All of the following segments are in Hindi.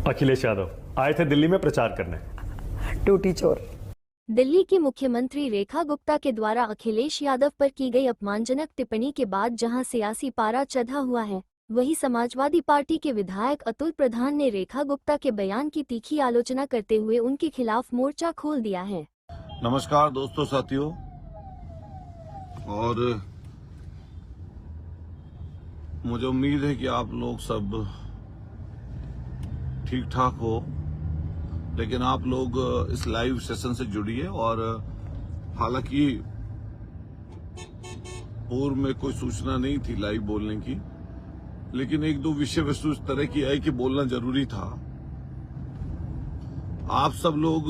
अखिलेश यादव आए थे दिल्ली में प्रचार करने। टूटी चोर। दिल्ली की मुख्यमंत्री रेखा गुप्ता के द्वारा अखिलेश यादव पर की गई अपमानजनक टिप्पणी के बाद जहां सियासी पारा चढ़ा हुआ है, वहीं समाजवादी पार्टी के विधायक अतुल प्रधान ने रेखा गुप्ता के बयान की तीखी आलोचना करते हुए उनके खिलाफ मोर्चा खोल दिया है। नमस्कार दोस्तों, साथियों, और मुझे उम्मीद है कि आप लोग सब ठीक ठाक हो, लेकिन आप लोग इस लाइव सेशन से जुड़िए। और हालांकि पूर्व में कोई सूचना नहीं थी लाइव बोलने की, लेकिन एक दो विषय वस्तु इस तरह की आई कि बोलना जरूरी था। आप सब लोग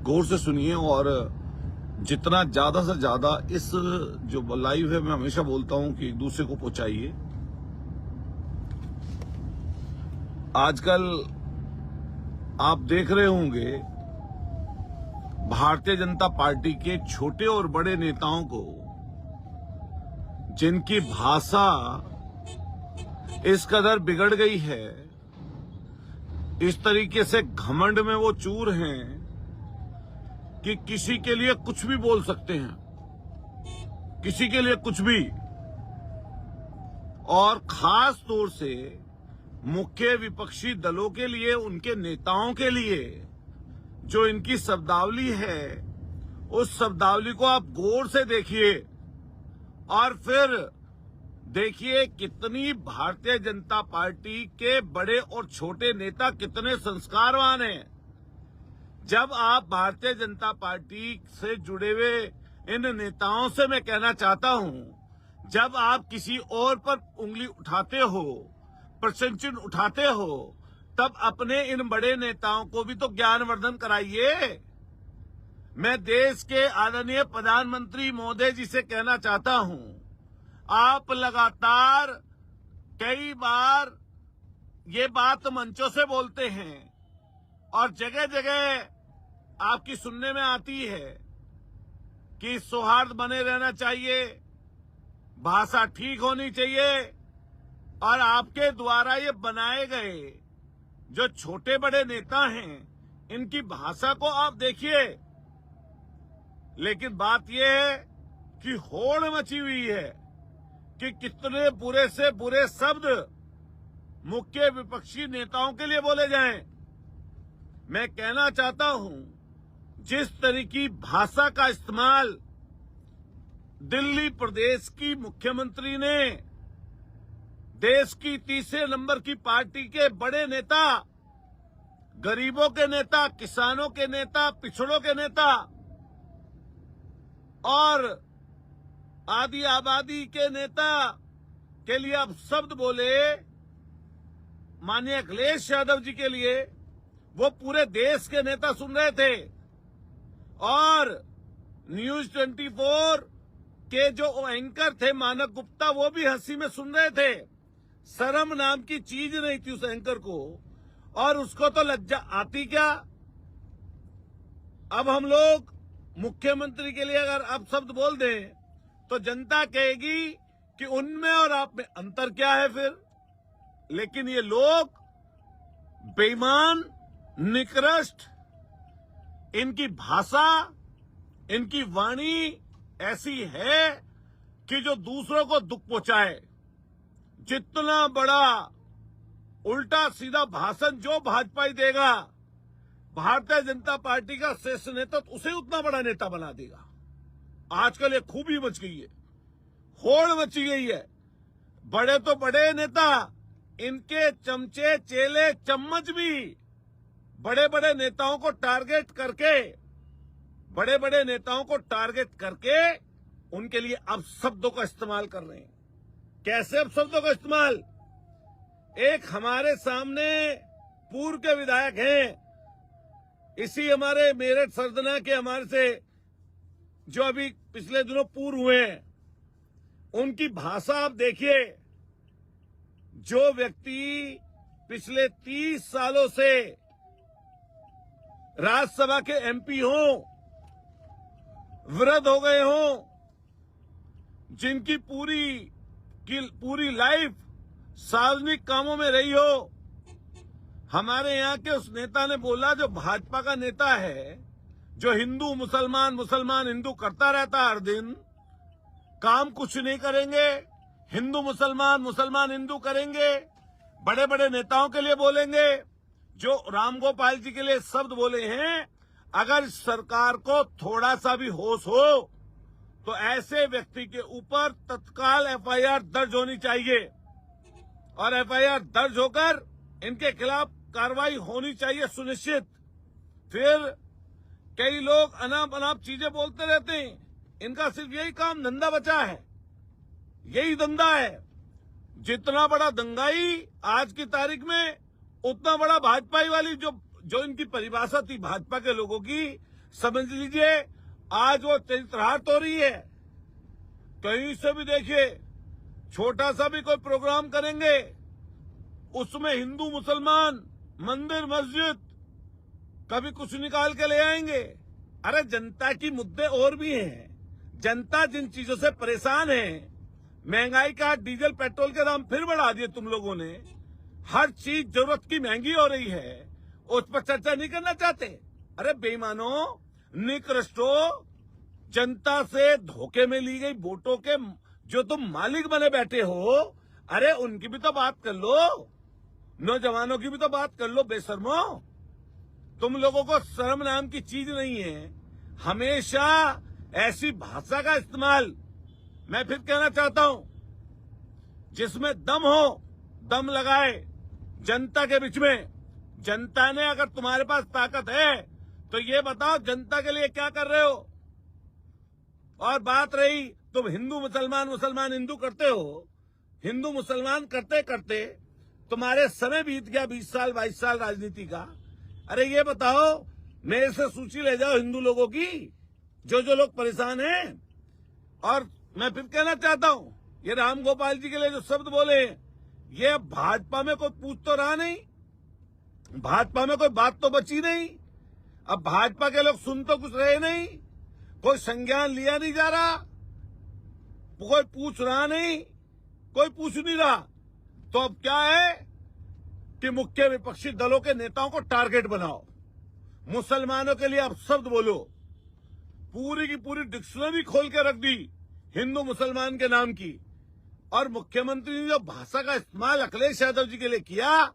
गौर से सुनिए और जितना ज्यादा से ज्यादा इस जो लाइव है, मैं हमेशा बोलता हूं कि एक दूसरे को पहुंचाइए। आजकल आप देख रहे होंगे भारतीय जनता पार्टी के छोटे और बड़े नेताओं को, जिनकी भाषा इस कदर बिगड़ गई है, इस तरीके से घमंड में वो चूर हैं कि किसी के लिए कुछ भी बोल सकते हैं, किसी के लिए कुछ भी। और खास तौर से मुख्य विपक्षी दलों के लिए, उनके नेताओं के लिए जो इनकी शब्दावली है, उस शब्दावली को आप गौर से देखिए और फिर देखिए कितनी भारतीय जनता पार्टी के बड़े और छोटे नेता कितने संस्कारवान हैं। जब आप भारतीय जनता पार्टी से जुड़े हुए इन नेताओं से मैं कहना चाहता हूं, जब आप किसी और पर उंगली उठाते हो, प्रश्न चिन्ह उठाते हो, तब अपने इन बड़े नेताओं को भी तो ज्ञानवर्धन कराइए। मैं देश के आदरणीय प्रधानमंत्री महोदय जी से कहना चाहता हूं, आप लगातार कई बार ये बात मंचों से बोलते हैं और जगह जगह आपकी सुनने में आती है कि सौहार्द बने रहना चाहिए, भाषा ठीक होनी चाहिए। और आपके द्वारा ये बनाए गए जो छोटे बड़े नेता हैं, इनकी भाषा को आप देखिए। लेकिन बात यह है कि होड़ मची हुई है कि कितने बुरे से बुरे शब्द मुख्य विपक्षी नेताओं के लिए बोले जाएं। मैं कहना चाहता हूं, जिस तरह की भाषा का इस्तेमाल दिल्ली प्रदेश की मुख्यमंत्री ने, देश की तीसरे नंबर की पार्टी के बड़े नेता, गरीबों के नेता, किसानों के नेता, पिछड़ों के नेता और आदि आबादी के नेता के लिए अब शब्द बोले, माननीय अखिलेश यादव जी के लिए, वो पूरे देश के नेता सुन रहे थे। और न्यूज 24 के जो एंकर थे मानक गुप्ता, वो भी हंसी में सुन रहे थे। शर्म नाम की चीज नहीं थी उस एंकर को, और उसको तो लज्जा आती क्या। अब हम लोग मुख्यमंत्री के लिए अगर अब शब्द बोल दें तो जनता कहेगी कि उनमें और आप में अंतर क्या है फिर। लेकिन ये लोग बेईमान, निकृष्ट, इनकी भाषा, इनकी वाणी ऐसी है कि जो दूसरों को दुख पहुंचाए। जितना बड़ा उल्टा सीधा भाषण जो भाजपा ही देगा, भारतीय जनता पार्टी का शीर्ष नेता तो उसे उतना बड़ा नेता बना देगा। आजकल ये खूबी मच गई है, होड़ मची गई है। बड़े तो बड़े नेता, इनके चमचे, चेले, चम्मच भी बड़े बड़े नेताओं को टारगेट करके, बड़े बड़े नेताओं को टारगेट करके उनके लिए अब शब्दों का इस्तेमाल कर रहे हैं। कैसे अब शब्दों का इस्तेमाल? एक हमारे सामने पूर्व के विधायक हैं, इसी हमारे मेरठ सरदना के, हमारे से जो अभी पिछले दिनों पूर्व हुए हैं, उनकी भाषा आप देखिए। जो व्यक्ति पिछले 30 सालों से राज्यसभा के एमपी हों, वृद्ध हो गए हों, जिनकी पूरी लाइफ सार्वजनिक कामों में रही हो, हमारे यहाँ के उस नेता ने बोला, जो भाजपा का नेता है, जो हिंदू मुसलमान मुसलमान हिंदू करता रहता है हर दिन, काम कुछ नहीं करेंगे, हिंदू मुसलमान मुसलमान हिंदू करेंगे, बड़े बड़े नेताओं के लिए बोलेंगे, जो राम गोपाल जी के लिए शब्द बोले हैं, अगर सरकार को थोड़ा सा भी होश हो तो ऐसे व्यक्ति के ऊपर तत्काल एफआईआर दर्ज होनी चाहिए और एफआईआर दर्ज होकर इनके खिलाफ कार्रवाई होनी चाहिए सुनिश्चित। फिर कई लोग अनाप अनाप चीजें बोलते रहते हैं, इनका सिर्फ यही काम धंधा बचा है, यही धंधा है। जितना बड़ा दंगाई आज की तारीख में, उतना बड़ा भाजपाई वाली जो इनकी परिभाषा थी भाजपा के लोगों की, समझ लीजिए आज वो चरित्रहार हो रही है। कहीं से भी देखिए, छोटा सा भी कोई प्रोग्राम करेंगे, उसमें हिंदू मुसलमान मंदिर मस्जिद कभी कुछ निकाल के ले आएंगे। अरे जनता की मुद्दे और भी हैं। जनता जिन चीजों से परेशान है, महंगाई का, डीजल पेट्रोल के दाम फिर बढ़ा दिए तुम लोगों ने, हर चीज जरूरत की महंगी हो रही है, उस पर चर्चा नहीं करना चाहते। अरे बेईमानों, निकृष्टों, जनता से धोखे में ली गई वोटों के जो तुम मालिक बने बैठे हो, अरे उनकी भी तो बात कर लो, नौजवानों की भी तो बात कर लो। बेशर्मो, तुम लोगों को शर्म नाम की चीज नहीं है। हमेशा ऐसी भाषा का इस्तेमाल, मैं फिर कहना चाहता हूं, जिसमें दम हो, दम लगाए जनता के बीच में। जनता ने, अगर तुम्हारे पास ताकत है तो ये बताओ जनता के लिए क्या कर रहे हो। और बात रही तुम हिंदू मुसलमान मुसलमान हिंदू करते हो, हिंदू मुसलमान करते करते तुम्हारे समय बीत गया 20 साल 22 साल राजनीति का। अरे ये बताओ, मेरे से सूची ले जाओ हिंदू लोगों की, जो लोग परेशान हैं। और मैं फिर कहना चाहता हूं, ये राम गोपाल जी के लिए जो शब्द बोले, ये भाजपा में कोई पूछ तो रहा नहीं, भाजपा में कोई बात तो बची नहीं। अब भाजपा के लोग सुन तो कुछ रहे नहीं, कोई संज्ञान लिया नहीं जा रहा, कोई पूछ रहा नहीं, कोई पूछ नहीं रहा। तो अब क्या है कि मुख्य विपक्षी दलों के नेताओं को टारगेट बनाओ, मुसलमानों के लिए अब शब्द बोलो। पूरी की पूरी डिक्शनरी खोल के रख दी हिंदू मुसलमान के नाम की। और मुख्यमंत्री ने जो भाषा का इस्तेमाल अखिलेश यादव जी के लिए किया,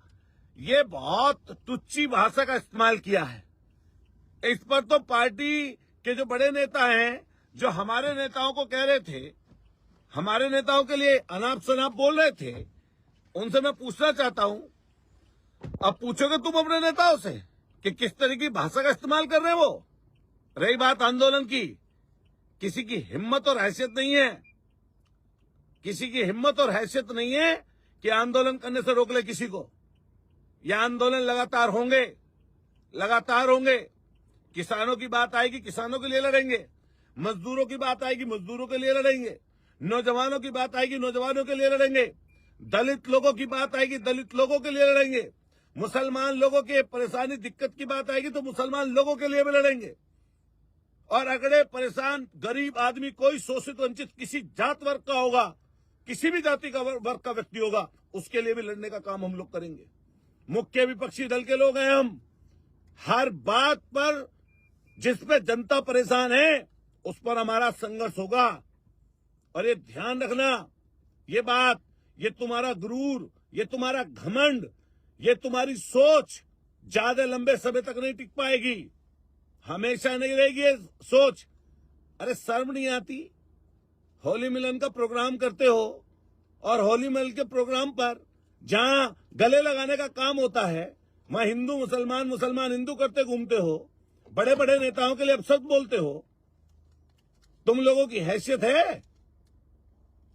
ये बहुत तुच्छी भाषा का इस्तेमाल किया है। इस पर तो पार्टी के जो बड़े नेता हैं, जो हमारे नेताओं को कह रहे थे, हमारे नेताओं के लिए अनाप शनाप बोल रहे थे, उनसे मैं पूछना चाहता हूं, अब पूछोगे तुम अपने नेताओं से कि किस तरह की भाषा का इस्तेमाल कर रहे हैं वो। रही बात आंदोलन की, किसी की हिम्मत और हैसियत नहीं है, किसी की हिम्मत और हैसियत नहीं है कि आंदोलन करने से रोक ले किसी को। यह आंदोलन लगातार होंगे, लगातार होंगे। किसानों की बात आएगी, किसानों के लिए लड़ेंगे, मजदूरों की बात आएगी, मजदूरों के लिए लड़ेंगे, नौजवानों की बात आएगी, नौजवानों के लिए लड़ेंगे, दलित लोगों की बात आएगी, दलित लोगों के लिए लड़ेंगे, मुसलमान लोगों की परेशानी दिक्कत की बात आएगी तो मुसलमान लोगों के लिए भी लड़ेंगे। और अगड़े परेशान गरीब आदमी, कोई शोषित वंचित किसी जात वर्ग का होगा, किसी भी जाति का वर्ग का व्यक्ति होगा, उसके लिए भी लड़ने का काम हम लोग करेंगे। मुख्य विपक्षी दल के लोग हैं हम। हर बात पर जिस पे जनता परेशान है, उस पर हमारा संघर्ष होगा। और ये ध्यान रखना, ये बात, ये तुम्हारा गुरूर, ये तुम्हारा घमंड, ये तुम्हारी सोच ज्यादा लंबे समय तक नहीं टिक पाएगी, हमेशा नहीं रहेगी ये सोच। अरे शर्म नहीं आती? होली मिलन का प्रोग्राम करते हो और होली मिलन के प्रोग्राम पर जहां गले लगाने का काम होता है, वहां हिंदू मुसलमान मुसलमान हिंदू करते घूमते हो, बड़े बड़े नेताओं के लिए अपशब्द बोलते हो। तुम लोगों की हैसियत है?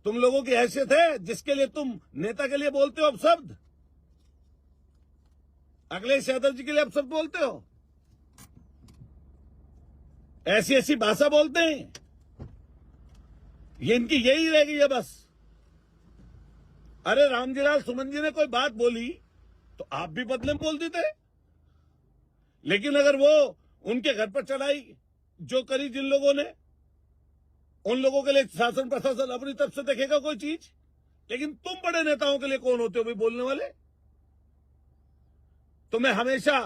तुम लोगों की हैसियत है जिसके लिए तुम नेता के लिए बोलते हो अपशब्द? अखिलेश यादव जी के लिए अपशब्द बोलते हो, ऐसी ऐसी भाषा बोलते हैं। ये इनकी यही रह गई है बस। अरे रामजीलाल सुमन जी ने कोई बात बोली तो आप भी बदले में बोल देते। लेकिन अगर वो उनके घर पर चढ़ाई जो करी जिन लोगों ने, उन लोगों के लिए शासन प्रशासन अपनी तरफ से देखेगा कोई चीज। लेकिन तुम बड़े नेताओं के लिए कौन होते हो भाई बोलने वाले? तुम्हें हमेशा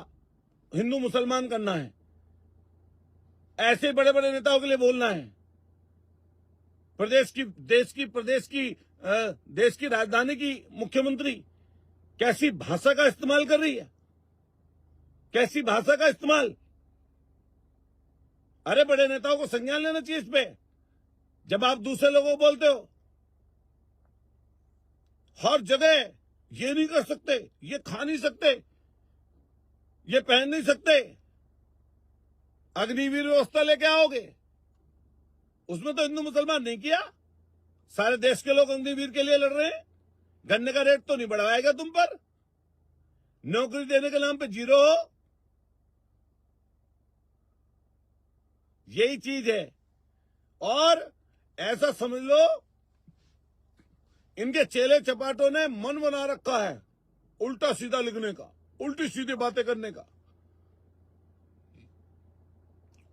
हिंदू मुसलमान करना है, ऐसे बड़े बड़े नेताओं के लिए बोलना है। देश की राजधानी की मुख्यमंत्री कैसी भाषा का इस्तेमाल कर रही है, कैसी भाषा का इस्तेमाल। अरे बड़े नेताओं को संज्ञान लेना चाहिए इस पे, जब आप दूसरे लोगों को बोलते हो। हर जगह ये नहीं कर सकते, ये खा नहीं सकते, ये पहन नहीं सकते, अग्निवीर व्यवस्था लेके आओगे। उसमें तो हिंदू मुसलमान नहीं किया, सारे देश के लोग अग्निवीर के लिए लड़ रहे हैं। गन्ने का रेट तो नहीं बढ़ाएगा तुम पर, नौकरी देने के नाम पे जीरो हो। यही चीज है। और ऐसा समझ लो इनके चेले चपाटों ने मन बना रखा है उल्टा सीधा लिखने का, उल्टी सीधी बातें करने का।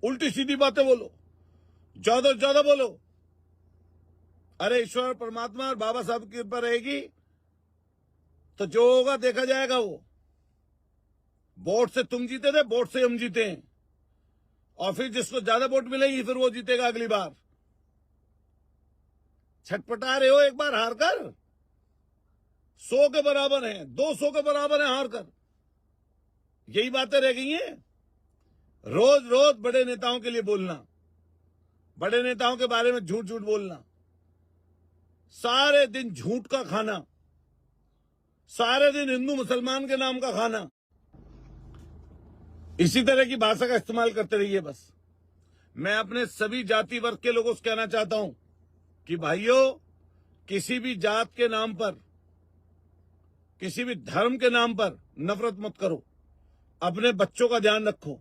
उल्टी सीधी बातें बोलो, ज्यादा से ज्यादा बोलो। अरे ईश्वर परमात्मा और बाबा साहब की कृपा रहेगी तो जो होगा देखा जाएगा। वो वोट से तुम जीते थे, वोट से हम जीते हैं, और फिर जिसको ज्यादा वोट मिलेगी फिर वो जीतेगा अगली बार। छटपटा रहे हो एक बार हार कर, 100 के बराबर है, 200 के बराबर है हार कर। यही बातें रह गई हैं। रोज रोज बड़े नेताओं के लिए बोलना, बड़े नेताओं के बारे में झूठ झूठ बोलना, सारे दिन झूठ का खाना, सारे दिन हिंदू मुसलमान के नाम का खाना। इसी तरह की भाषा का इस्तेमाल करते रहिए बस। मैं अपने सभी जाति वर्ग के लोगों से कहना चाहता हूं कि भाइयों, किसी भी जात के नाम पर, किसी भी धर्म के नाम पर नफरत मत करो। अपने बच्चों का ध्यान रखो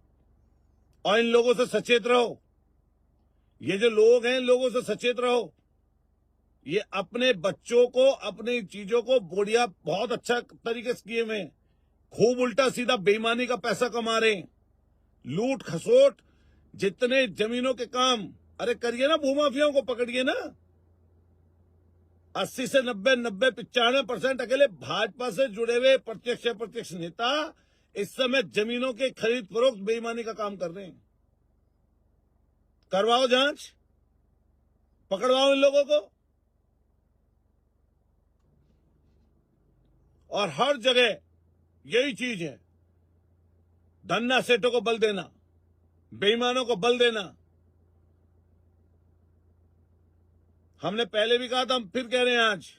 और इन लोगों से सचेत रहो। ये जो लोग हैं, इन लोगों से सचेत रहो। ये अपने बच्चों को, अपनी चीजों को बढ़िया, बहुत अच्छा तरीके से किए हुए हैं। खूब उल्टा सीधा बेईमानी का पैसा कमा रहे हैं, लूट खसोट, जितने जमीनों के काम। अरे करिए ना, भूमाफियाओं को पकड़िए ना। 80 से 90-95% अकेले भाजपा से जुड़े हुए प्रत्यक्ष नेता इस समय जमीनों के खरीद फरोख्त बेईमानी का काम कर रहे हैं। करवाओ जांच, पकड़वाओ इन लोगों को। और हर जगह यही चीज है, धन्ना सेठों को बल देना, बेईमानों को बल देना। हमने पहले भी कहा था, हम फिर कह रहे हैं आज,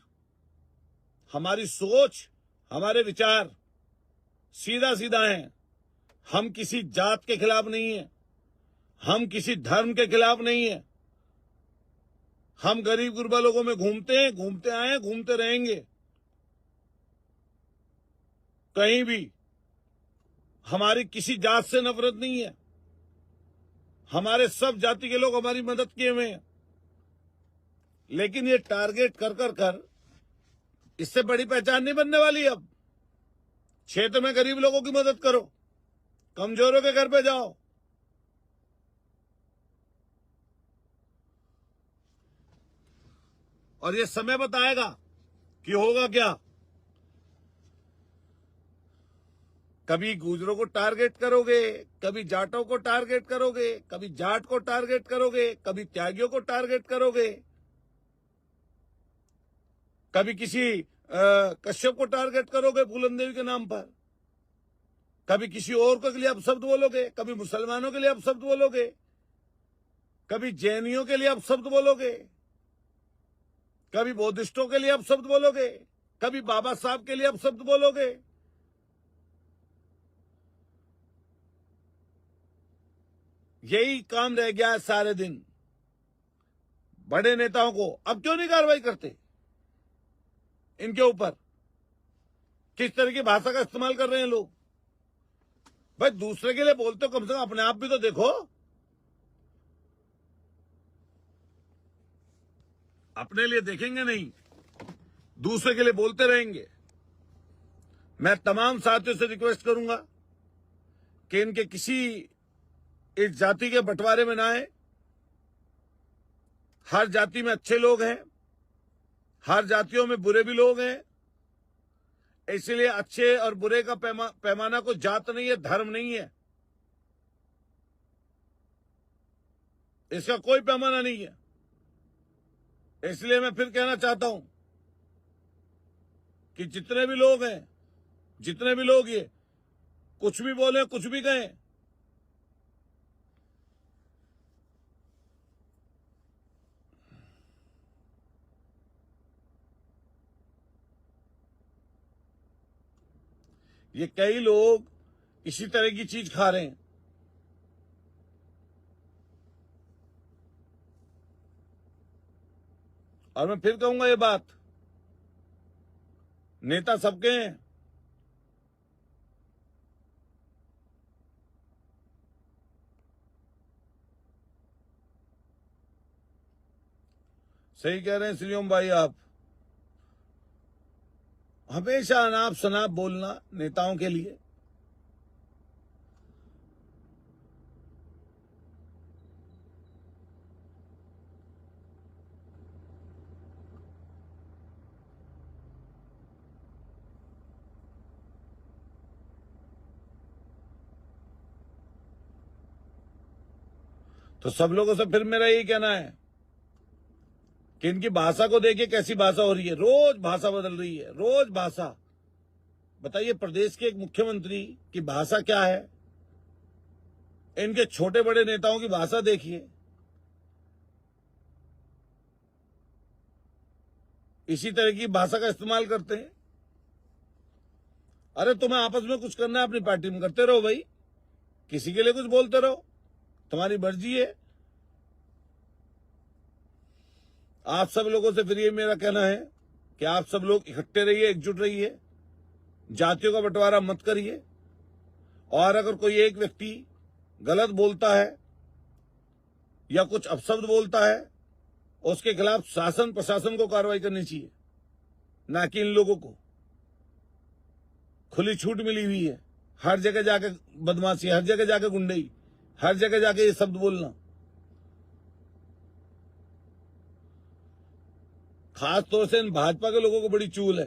हमारी सोच, हमारे विचार सीधा सीधा हैं। हम किसी जात के खिलाफ नहीं है, हम किसी धर्म के खिलाफ नहीं है। हम गरीब गुरबा लोगों में घूमते हैं, घूमते आए हैं, घूमते रहेंगे। कहीं भी हमारी किसी जात से नफरत नहीं है। हमारे सब जाति के लोग हमारी मदद किए हुए हैं। लेकिन ये टारगेट कर इससे बड़ी पहचान नहीं बनने वाली। अब क्षेत्र में गरीब लोगों की मदद करो, कमजोरों के घर पे जाओ। और ये समय बताएगा कि होगा क्या। कभी गुजरों को टारगेट करोगे, कभी जाटों को टारगेट करोगे, कभी जाट को टारगेट करोगे, कभी त्यागियों को टारगेट करोगे, कभी किसी कश्यप को टारगेट करोगे फूलन देवी के नाम पर, कभी किसी और के लिए अपशब्द बोलोगे, कभी मुसलमानों के लिए अपशब्द बोलोगे, कभी जैनियों के लिए अपशब्द बोलोगे, कभी बौद्धिस्टों के लिए अपशब्द बोलोगे, कभी बाबा साहब के लिए अपशब्द बोलोगे। यही काम रह गया है सारे दिन। बड़े नेताओं को अब क्यों नहीं कार्रवाई करते इनके ऊपर? किस तरह की भाषा का इस्तेमाल कर रहे हैं लोग? भाई दूसरे के लिए बोलते हो, कम से कम अपने आप भी तो देखो। अपने लिए देखेंगे नहीं, दूसरे के लिए बोलते रहेंगे। मैं तमाम साथियों से रिक्वेस्ट करूंगा कि इनके किसी इस जाति के बंटवारे में ना आए। हर जाति में अच्छे लोग हैं, हर जातियों में बुरे भी लोग हैं। इसलिए अच्छे और बुरे का पैमाना कोई जात नहीं है, धर्म नहीं है, इसका कोई पैमाना नहीं है। इसलिए मैं फिर कहना चाहता हूं कि जितने भी लोग हैं, जितने भी लोग ये कुछ भी बोले, कुछ भी कहें, ये कई लोग इसी तरह की चीज खा रहे हैं। और मैं फिर कहूंगा ये बात, नेता सबके हैं, सही कह रहे हैं श्रीओम भाई, आप हमेशा अनाप शनाप बोलना नेताओं के लिए तो सब लोगों से फिर मेरा यही कहना है कि इनकी भाषा को देखिए कैसी भाषा हो रही है, रोज भाषा बदल रही है, रोज भाषा। बताइए प्रदेश के एक मुख्यमंत्री की भाषा क्या है, इनके छोटे बड़े नेताओं की भाषा देखिए, इसी तरह की भाषा का इस्तेमाल करते हैं। अरे तुम्हें आपस में कुछ करना है अपनी पार्टी में करते रहो भाई, किसी के लिए कुछ बोलते रहो, तुम्हारी मर्जी है। आप सब लोगों से फिर ये मेरा कहना है कि आप सब लोग इकट्ठे रहिए, एकजुट रहिए, जातियों का बंटवारा मत करिए। और अगर कोई एक व्यक्ति गलत बोलता है या कुछ अपशब्द बोलता है, उसके खिलाफ शासन प्रशासन को कार्रवाई करनी चाहिए, ना कि इन लोगों को। खुली छूट मिली हुई है, हर जगह जाके बदमाशी, हर जगह जाके गुंडई, हर जगह जाके ये शब्द बोलना। खास तौर से इन भाजपा के लोगों को बड़ी चूल है।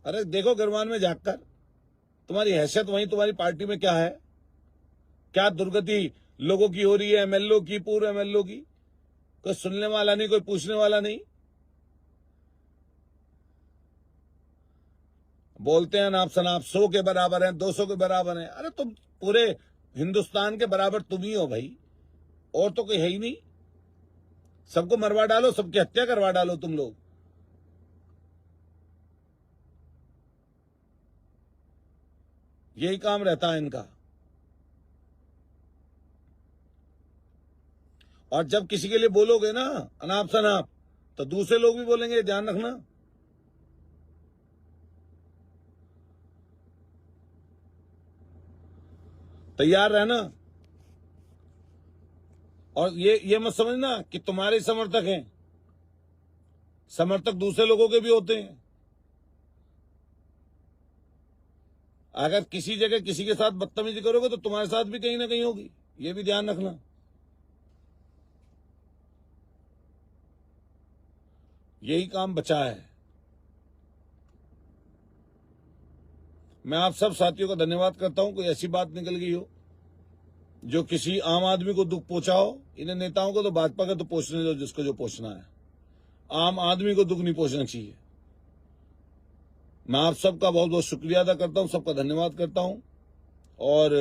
अरे देखो गिरवान में जाकर तुम्हारी हैसियत वहीं तुम्हारी पार्टी में क्या है, क्या दुर्गति लोगों की हो रही है, एमएलओ की, पूर्व एमएलओ की। कोई सुनने वाला नहीं, कोई पूछने वाला नहीं। बोलते हैं नाप शनाप 100 के बराबर हैं, 200 के बराबर हैं। अरे तुम पूरे हिंदुस्तान के बराबर तुम ही हो भाई, और तो कोई है ही नहीं। सबको मरवा डालो, सबकी हत्या करवा डालो तुम लोग। यही काम रहता है इनका। और जब किसी के लिए बोलोगे ना अनाप शनाप, तो दूसरे लोग भी बोलेंगे, ध्यान रखना। तैयार रहना। और ये मत समझना कि तुम्हारे समर्थक हैं, समर्थक दूसरे लोगों के भी होते हैं। अगर किसी जगह किसी के साथ बदतमीजी करोगे तो तुम्हारे साथ भी कहीं ना कहीं होगी, ये भी ध्यान रखना। यही काम बचा है। मैं आप सब साथियों का धन्यवाद करता हूं। कोई ऐसी बात निकल गई हो जो किसी आम आदमी को दुख पहुंचा हो, इन्हें नेताओं को तो भाजपा का तो पहुंचने दो, जिसको जो पहुंचना है। आम आदमी को दुख नहीं पहुंचना चाहिए। मैं आप सबका बहुत बहुत शुक्रिया अदा करता हूं, सबका धन्यवाद करता हूं और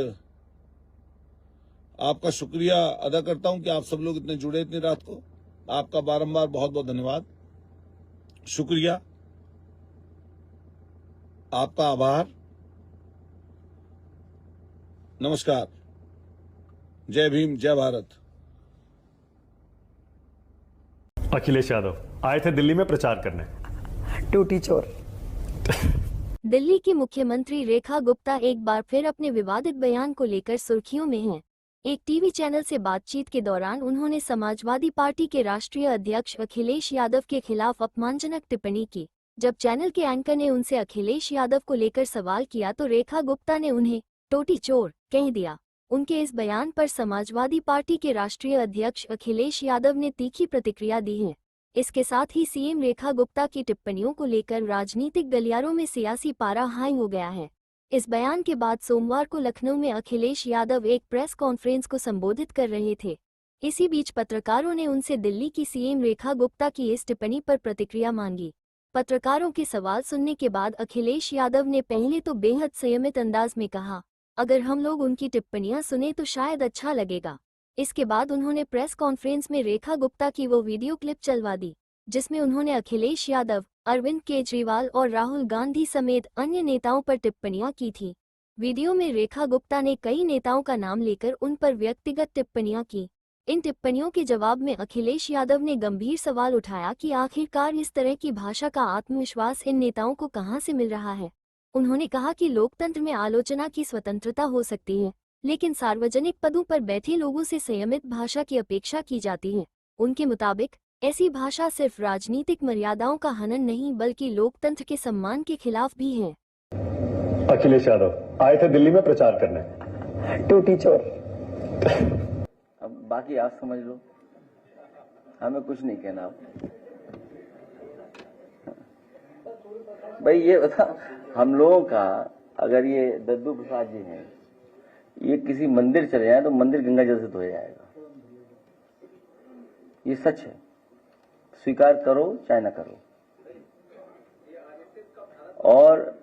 आपका शुक्रिया अदा करता हूं कि आप सब लोग इतने जुड़े इतनी रात को। आपका बारंबार बहुत बहुत धन्यवाद, शुक्रिया, आपका आभार। नमस्कार, जय भीम, जय भारत। अखिलेश यादव आए थे दिल्ली में प्रचार करने। टूटी चोर। दिल्ली की मुख्यमंत्री रेखा गुप्ता एक बार फिर अपने विवादित बयान को लेकर सुर्खियों में हैं। एक टीवी चैनल से बातचीत के दौरान उन्होंने समाजवादी पार्टी के राष्ट्रीय अध्यक्ष अखिलेश यादव के खिलाफ अपमानजनक टिप्पणी की। जब चैनल के एंकर ने उनसे अखिलेश यादव को लेकर सवाल किया तो रेखा गुप्ता ने उन्हें टोटी चोर कह दिया। उनके इस बयान पर समाजवादी पार्टी के राष्ट्रीय अध्यक्ष अखिलेश यादव ने तीखी प्रतिक्रिया दी है। इसके साथ ही सीएम रेखा गुप्ता की टिप्पणियों को लेकर राजनीतिक गलियारों में सियासी पारा हाई हो गया है। इस बयान के बाद सोमवार को लखनऊ में अखिलेश यादव एक प्रेस कॉन्फ्रेंस को संबोधित कर रहे थे। इसी बीच पत्रकारों ने उनसे दिल्ली की सीएम रेखा गुप्ता की इस टिप्पणी पर प्रतिक्रिया मांगी। पत्रकारों के सवाल सुनने के बाद अखिलेश यादव ने पहले तो बेहद संयमित अंदाज में कहा, अगर हम लोग उनकी टिप्पणियां सुने तो शायद अच्छा लगेगा। इसके बाद उन्होंने प्रेस कॉन्फ्रेंस में रेखा गुप्ता की वो वीडियो क्लिप चलवा दी, जिसमें उन्होंने अखिलेश यादव, अरविंद केजरीवाल और राहुल गांधी समेत अन्य नेताओं पर टिप्पणियां की थी। वीडियो में रेखा गुप्ता ने कई नेताओं का नाम लेकर उन पर व्यक्तिगत टिप्पणियां की। इन टिप्पणियों के जवाब में अखिलेश यादव ने गंभीर सवाल उठाया कि आखिरकार इस तरह की भाषा का आत्मविश्वास इन नेताओं को कहां से मिल रहा है। उन्होंने कहा कि लोकतंत्र में आलोचना की स्वतंत्रता हो सकती है, लेकिन सार्वजनिक पदों पर बैठे लोगों से संयमित भाषा की अपेक्षा की जाती है। उनके मुताबिक ऐसी भाषा सिर्फ राजनीतिक मर्यादाओं का हनन नहीं बल्कि लोकतंत्र के सम्मान के खिलाफ भी है। अखिलेश यादव आए थे दिल्ली में प्रचार करने। टूटी चोर। अब बाकी आप समझ लो, हमें कुछ नहीं कहना। आप भाई ये बता, हम लोगों का अगर ये दद्दू प्रसाद जी हैं, ये किसी मंदिर चले जाए तो मंदिर गंगा जल से धोया जाएगा। ये सच है, स्वीकार करो चाहे ना करो। और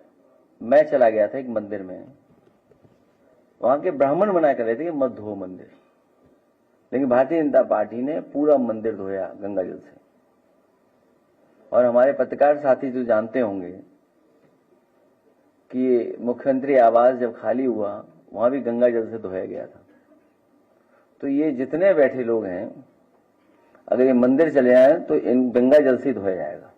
मैं चला गया था एक मंदिर में, वहां के ब्राह्मण मना कर रहे थे कि मत धो मंदिर, लेकिन भारतीय जनता पार्टी ने पूरा मंदिर धोया गंगा जल से। और हमारे पत्रकार साथी जो जानते होंगे कि मुख्यमंत्री आवास जब खाली हुआ वहां भी गंगा जल से धोया गया था। तो ये जितने बैठे लोग हैं, अगर ये मंदिर चले जाए तो इन गंगा जल से धोया जाएगा।